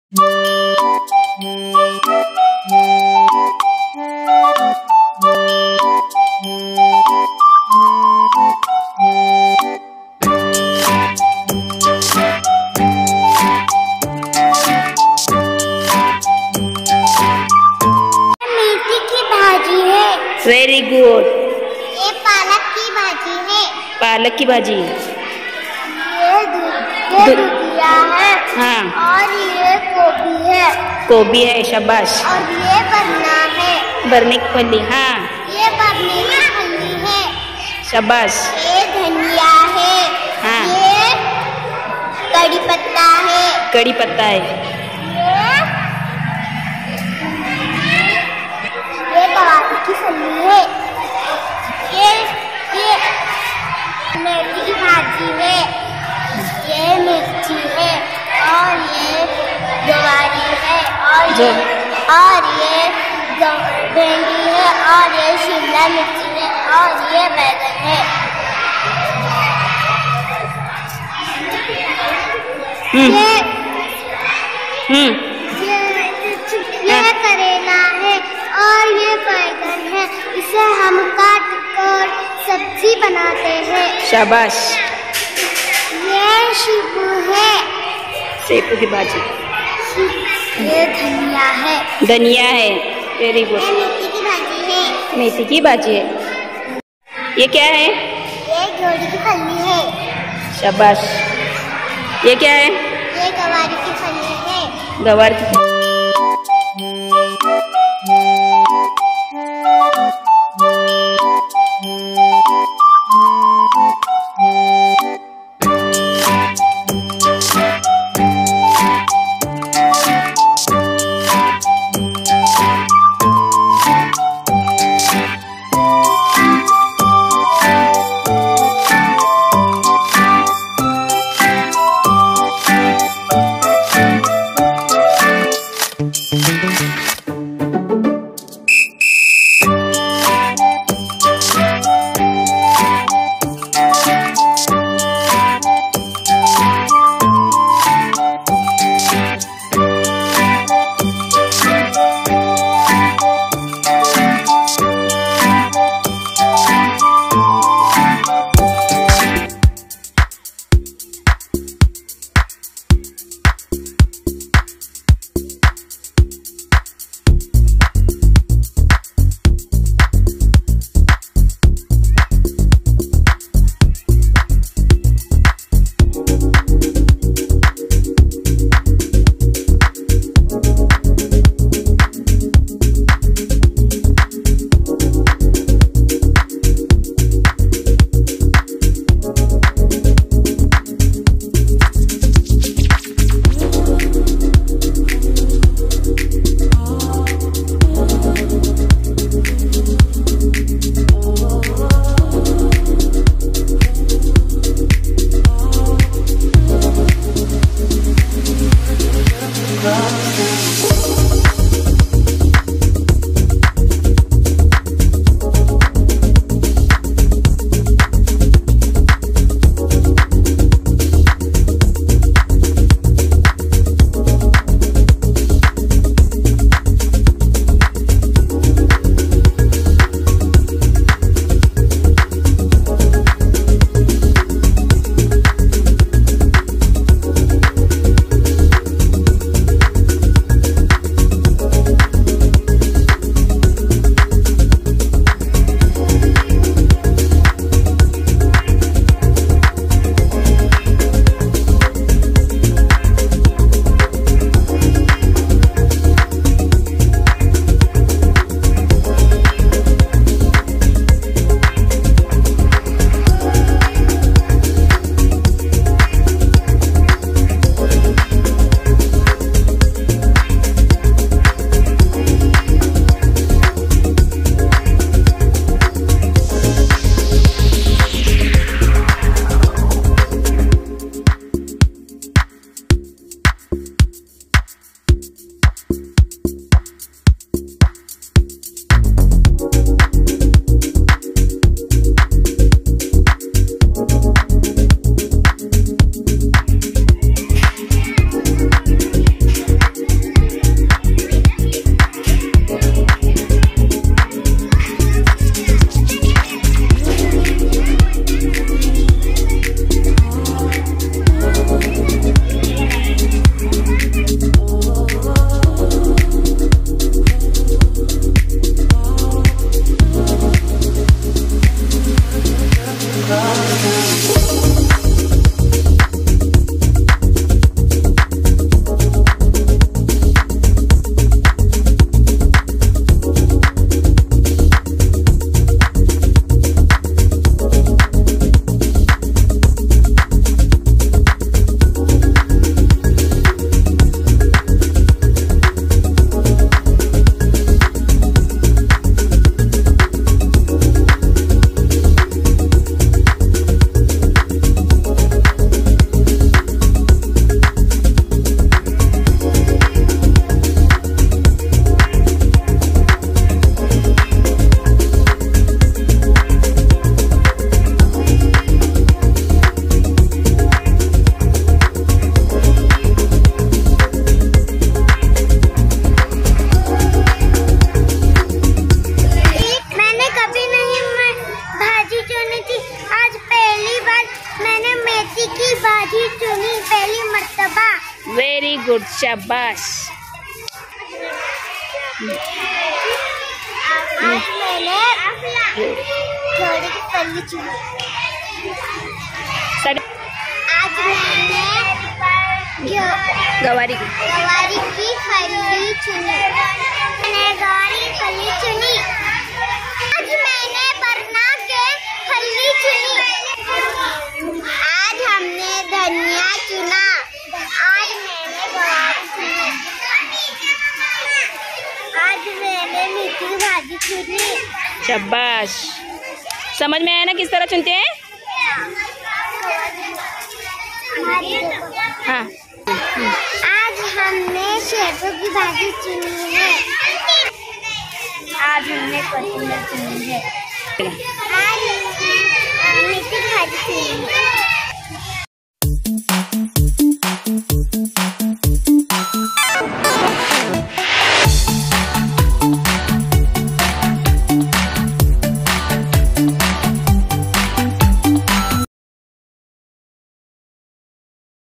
Very good. ये पालक की भाजी है। पालक की भाजी। ये दुधिया है। हाँ। और ये गोभी है। गोभी है, शाबाश। और ये बरना है। बरने की फली। हाँ। ये बरने की फली है। शाबाश। ये धनिया है। हाँ। ये कड़ी पत्ता है। कड़ी पत्ता है। ये गवार की फली है। ये मेथी की भाजी है। ये मिर्ची है। और ये गवारी है। और ये भिंडी है। और ये शिमला मिर्ची है। और ये बैगन है। ये करेला है। और ये बैगन है। इसे हम काट कर सब्जी बनाते हैं। शाबाश। ये शीपू है। सेपू की भाजी। ये धनिया है। धनिया है। Very good. ये मेथी की भाजी है। मेथी की भाजी है। ये क्या है? ये घोड़ी की फली है। शाबाश। ये क्या है? ये गवार की फली है। गवार की। शाबाश। आज मैंने थोड़ी फली चुनी। आज मैंने गवारी की फली चुनी। मैंने गवारी की फली चुनी। आज मैंने बरना के फली चुनी। आज हमने धनिया चुना। आज मैंने गवारी चुनी। आज मैंने मेथी की भाजी चुनी। शाबाश। समझ में आया ना किस तरह चुनते हैं? हाँ। आज हमने शेपू की भाजी चुनी है। आज हमने कोथिंबीर चुनी है। आज हमने मेथी की भाजी चुनी है।